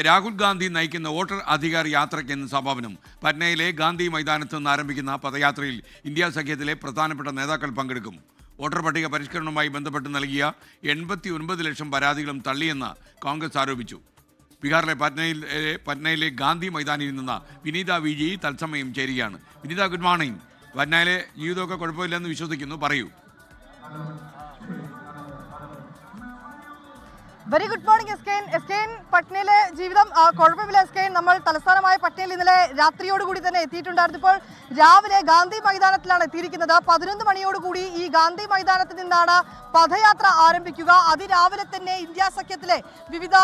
രാഹുൽ ഗാന്ധി നയിക്കുന്ന വോട്ടർ അധികാർ യാത്രയ്ക്ക് ഇന്ന് സമാപനം. പറ്റ്നയിലെ ഗാന്ധി മൈതാനത്ത് നിന്ന് ആരംഭിക്കുന്ന പദയാത്രയിൽ ഇന്ത്യ സഖ്യത്തിലെ പ്രധാനപ്പെട്ട നേതാക്കൾ പങ്കെടുക്കും. വോട്ടർ പട്ടിക പരിഷ്കരണവുമായി ബന്ധപ്പെട്ട് നൽകിയ 89 ലക്ഷം പരാതികളും തള്ളിയെന്ന് കോൺഗ്രസ് ആരോപിച്ചു. ബീഹാറിലെ പറ്റ്നയിലെ ഗാന്ധി മൈതാനിൽ നിന്ന് വിനീത വിജി തത്സമയം ചേരുകയാണ്. വിനീത, ഗുഡ് മോർണിംഗ്. പറ്റ്നയിലെ ജീവിതമൊക്കെ കുഴപ്പമില്ലെന്ന് വിശ്വസിക്കുന്നു, പറയൂ. വെരി ഗുഡ് മോർണിംഗ് എസ്കെൻ. പട്നയിലെ ജീവിതം കുഴപ്പമില്ല എസ്കെൻ. നമ്മൾ തലസ്ഥാനമായ പട്നയിൽ ഇന്നലെ രാത്രിയോടുകൂടി തന്നെ എത്തിയിട്ടുണ്ടായിരുന്നു. ഇപ്പോൾ രാവിലെ ഗാന്ധി മൈതാനത്തിലാണ് എത്തിയിരിക്കുന്നത്. 11 മണിയോടുകൂടി ഈ ഗാന്ധി മൈതാനത്തിൽ നിന്നാണ് പദയാത്ര ആരംഭിക്കുക. അതിരാവിലെ തന്നെ ഇന്ത്യ സഖ്യത്തിലെ വിവിധ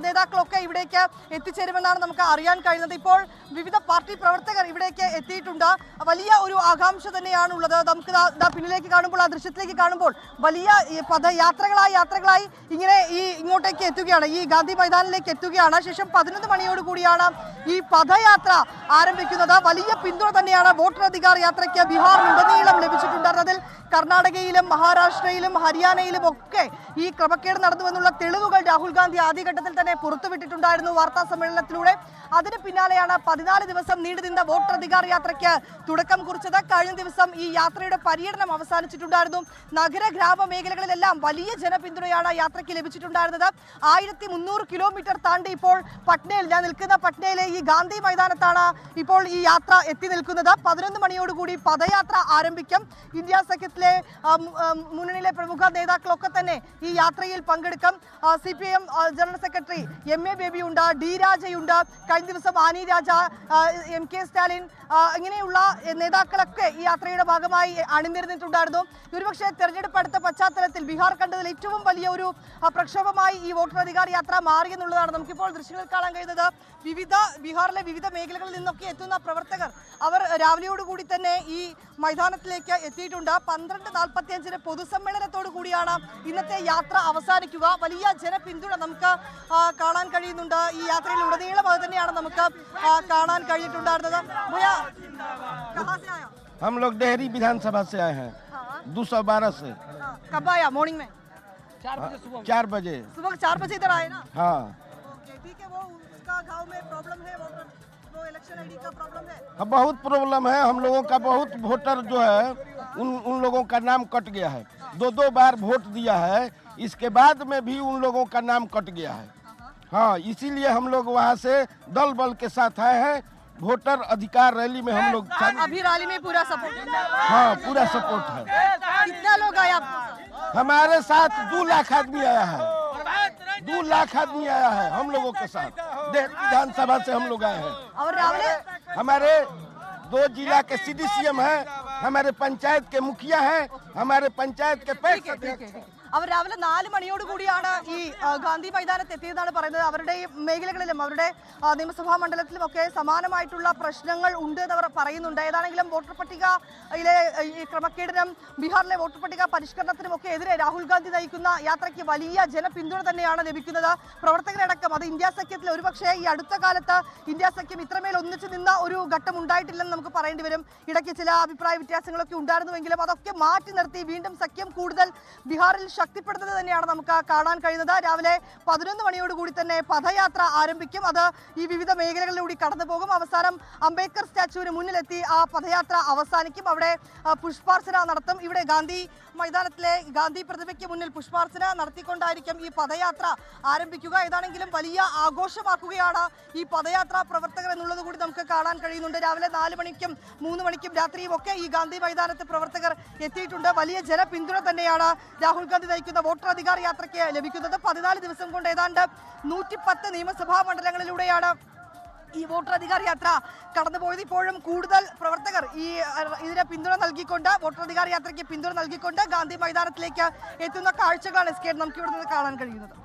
നേതാക്കളൊക്കെ ഇവിടേക്ക് എത്തിച്ചേരുമെന്നാണ് നമുക്ക് അറിയാൻ കഴിയുന്നത്. ഇപ്പോൾ വിവിധ പാർട്ടി പ്രവർത്തകർ ഇവിടേക്ക് എത്തിയിട്ടുണ്ട്. വലിയ ഒരു ആകാംക്ഷ തന്നെയാണുള്ളത്. നമുക്ക് പിന്നിലേക്ക് കാണുമ്പോൾ, ആ ദൃശ്യത്തിലേക്ക് കാണുമ്പോൾ വലിയ യാത്രകളായി ഇങ്ങനെ ഇങ്ങോട്ടേക്ക് എത്തുകയാണ്, ഈ ഗാന്ധി മൈതാനിലേക്ക് എത്തുകയാണ്. ശേഷം 11 മണിയോടുകൂടിയാണ് ഈ പദയാത്ര ആരംഭിക്കുന്നത്. വലിയ പിന്തുണ തന്നെയാണ് വോട്ടർ അധികാർ യാത്രയ്ക്ക് ബീഹാറിലുടനീളം ലഭിച്ചിട്ടുണ്ടായിരുന്നത്. അതിൽ കർണാടകയിലും മഹാരാഷ്ട്രയിലും ഹരിയാനയിലും ഒക്കെ ഈ ക്രമക്കേട് നടന്നുവെന്നുള്ള തെളിവുകൾ രാഹുൽ ഗാന്ധി ആദ്യഘട്ടത്തിൽ തന്നെ പുറത്തുവിട്ടിട്ടുണ്ടായിരുന്നു വാർത്താ സമ്മേളനത്തിലൂടെ. അതിന് പിന്നാലെയാണ് 14 ദിവസം നീണ്ടുനിന്ന വോട്ടർ അധികാർ യാത്രയ്ക്ക് തുടക്കം കുറിച്ചത്. കഴിഞ്ഞ ദിവസം ഈ യാത്രയുടെ പര്യടനം അവസാനിച്ചിട്ടുണ്ടായിരുന്നു. നഗര ഗ്രാമ മേഖലകളിലെല്ലാം വലിയ ജനപിന്തുണയാണ് യാത്രയ്ക്ക് ലഭിച്ചിട്ടുണ്ടായിരുന്നത്. 1300 കിലോമീറ്റർ താണ്ടി ഇപ്പോൾ ഞാൻ നിൽക്കുന്ന പട്നയിലെ ഈ ഗാന്ധി മൈതാനത്താണ് ഇപ്പോൾ ഈ യാത്ര എത്തി നിൽക്കുന്നത്. 11 മണിയോടുകൂടി പദയാത്ര ആരംഭിക്കും. ഇന്ത്യ സഖ്യത്തിലെ മുന്നണിയിലെ പ്രമുഖ നേതാക്കളൊക്കെ തന്നെ ഈ യാത്രയിൽ പങ്കെടുക്കും. CPM general secretary MA baby ഉണ്ട്, D രാജയുണ്ട്, കഴിഞ്ഞ ദിവസം ആനി രാജ, MK സ്റ്റാലിൻ, ഇങ്ങനെയുള്ള നേതാക്കളൊക്കെ ഈ യാത്രയുടെ ഭാഗമായി അണിനിരന്നിട്ടുണ്ടായിരുന്നു. ഒരുപക്ഷെ തെരഞ്ഞെടുപ്പ് അടുത്ത പശ്ചാത്തലത്തിൽ ബീഹാർ കണ്ടതിൽ ഏറ്റവും വലിയ ഒരു പ്രക്ഷോഭമായി ഈ വോട്ടർ അധികാർ യാത്ര മാറിയെന്നുള്ളതാണ് നമുക്കിപ്പോൾ ദൃശ്യങ്ങളിൽ കാണാൻ കഴിയുന്നത്. ബീഹാറിലെ വിവിധ മേഖലകളിൽ നിന്നൊക്കെ എത്തുന്ന പ്രവർത്തകർ അവർ രാവിലെയോടുകൂടി തന്നെ ഈ മൈതാനത്തിലേക്ക് എത്തിയിട്ടുണ്ട്. 12:45 പൊതുസമ്മേളനത്തോടു കൂടിയാണ് ഇന്നത്തെ യാത്ര അവസാനിക്കുക. വലിയ ജനപിന്തുണ നമുക്ക് കാണാൻ കഴിയുന്നുണ്ട്. ഈ യാത്രയിൽ ഉടനീളം അത് തന്നെയാണ് നമുക്ക് കാണാൻ കഴിഞ്ഞിട്ടുണ്ടായിരുന്നത്. हम लोग डेहरी विधानसभा से आए हैं, 212 से। कब आया? मॉर्निंग में 4 बजे सुबह 4 बजे इधर आए ना? हाँ ठीक है। वो उसका गांव में प्रॉब्लम है, वो इलेक्शन आईडी का प्रॉब्लम है। बहुत प्रॉब्लम है। हम लोगों का बहुत वोटर जो है उन लोगों का नाम कट गया है। 2 बार वोट दिया है, इसके बाद में भी उन लोगों का नाम कट गया है। हाँ, इसीलिए हम लोग वहाँ से दल बल के साथ आए हैं। वोटर अधिकार रैली में हम लोग अभी रैली में पूरा सपोर्ट है? हाँ, पूरा सपोर्ट है। कितना लोग आए आप? हमारे साथ 2 लाख आदमी आया है। 2 लाख आदमी आया है हम लोगों के साथ। विधानसभा से हम लोग आए हैं। और रावले हमारे 2 जिला के CDCM हैं, हमारे पंचायत के मुखिया हैं, हमारे पंचायत के पैक्स अध्यक्ष हैं। അവർ രാവിലെ 4 മണിയോടുകൂടിയാണ് ഈ ഗാന്ധി മൈതാനത്ത് എത്തിയതെന്നാണ് പറയുന്നത്. അവരുടെ മേഖലകളിലും അവരുടെ നിയമസഭാ മണ്ഡലത്തിലും ഒക്കെ സമാനമായിട്ടുള്ള പ്രശ്നങ്ങൾ ഉണ്ട് എന്ന് അവർ പറയുന്നുണ്ട്. ഏതാണെങ്കിലും വോട്ടർ പട്ടികയിലെ ഈ ക്രമക്കേടിനും ബീഹാറിലെ വോട്ടർ പട്ടിക പരിഷ്കരണത്തിനും ഒക്കെ എതിരെ രാഹുൽ ഗാന്ധി നയിക്കുന്ന യാത്രയ്ക്ക് വലിയ ജനപിന്തുണ തന്നെയാണ് ലഭിക്കുന്നത്. പ്രവർത്തകരടക്കം അത് ഇന്ത്യ സഖ്യത്തിൽ ഒരുപക്ഷെ ഈ അടുത്ത കാലത്ത് ഇന്ത്യ സഖ്യം ഇത്രമേൽ ഒന്നിച്ചു നിന്ന ഒരു ഘട്ടം ഉണ്ടായിട്ടില്ലെന്ന് നമുക്ക് പറയേണ്ടി വരും. ഇടയ്ക്ക് ചില അഭിപ്രായ വ്യത്യാസങ്ങളൊക്കെ ഉണ്ടായിരുന്നുവെങ്കിലും അതൊക്കെ മാറ്റി നിർത്തി വീണ്ടും സഖ്യം കൂടുതൽ ബീഹാറിൽ ശക്തിപ്പെടുന്നത് തന്നെയാണ് നമുക്ക് കാണാൻ കഴിയുന്നത്. രാവിലെ 11 മണിയോടുകൂടി തന്നെ പദയാത്ര ആരംഭിക്കും. അത് ഈ വിവിധ മേഖലകളിലൂടെ കടന്നു പോകും. അവസാനം അംബേദ്കർ സ്റ്റാച്യുവിന് മുന്നിലെത്തി ആ പദയാത്ര അവസാനിക്കും. അവിടെ പുഷ്പാർച്ചന നടത്തും. ഇവിടെ ഗാന്ധി മൈതാനത്തിലെ ഗാന്ധി പ്രതിമയ്ക്ക് മുന്നിൽ പുഷ്പാർച്ചന നടത്തിക്കൊണ്ടായിരിക്കും ഈ പദയാത്ര ആരംഭിക്കുക. ഏതാണെങ്കിലും വലിയ ആഘോഷമാക്കുകയാണ് ഈ പദയാത്രാ പ്രവർത്തകർ എന്നുള്ളത് കൂടി നമുക്ക് കാണാൻ കഴിയുന്നുണ്ട്. രാവിലെ 4 മണിക്കും 3 മണിക്കും രാത്രിയും ഒക്കെ ഈ ഗാന്ധി മൈതാനത്ത് പ്രവർത്തകർ എത്തിയിട്ടുണ്ട്. വലിയ ജനപിന്തുണ തന്നെയാണ് രാഹുൽ ഗാന്ധി നയിക്കുന്ന വോട്ടർ അധികാർ യാത്രയ്ക്ക് ലഭിക്കുന്നത്. 14 ദിവസം കൊണ്ട് ഏതാണ്ട് 110 നിയമസഭാ മണ്ഡലങ്ങളിലൂടെയാണ് ഈ വോട്ടർ അധികാർ യാത്ര കടന്നുപോയത്. ഇപ്പോഴും കൂടുതൽ പ്രവർത്തകർ ഇതിനെ പിന്തുണ നൽകിക്കൊണ്ട്, വോട്ടർ അധികാർ യാത്രയ്ക്ക് പിന്തുണ നൽകിക്കൊണ്ട് ഗാന്ധി മൈതാനത്തിലേക്ക് എത്തുന്ന കാഴ്ചകളാണ് നമുക്ക് ഇവിടെ നിന്ന് കാണാൻ കഴിയുന്നത്.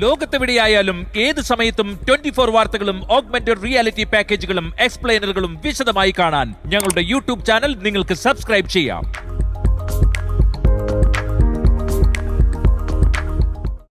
ലോകത്തെവിടെയായാലും ഏത് സമയത്തും 24 വാർത്തകളും ഓഗ്മെന്റഡ് റിയാലിറ്റി പാക്കേജുകളും എക്സ്പ്ലെയിനറുകളും വിശദമായി കാണാൻ ഞങ്ങളുടെ YouTube ചാനൽ നിങ്ങൾക്ക് സബ്സ്ക്രൈബ് ചെയ്യാം.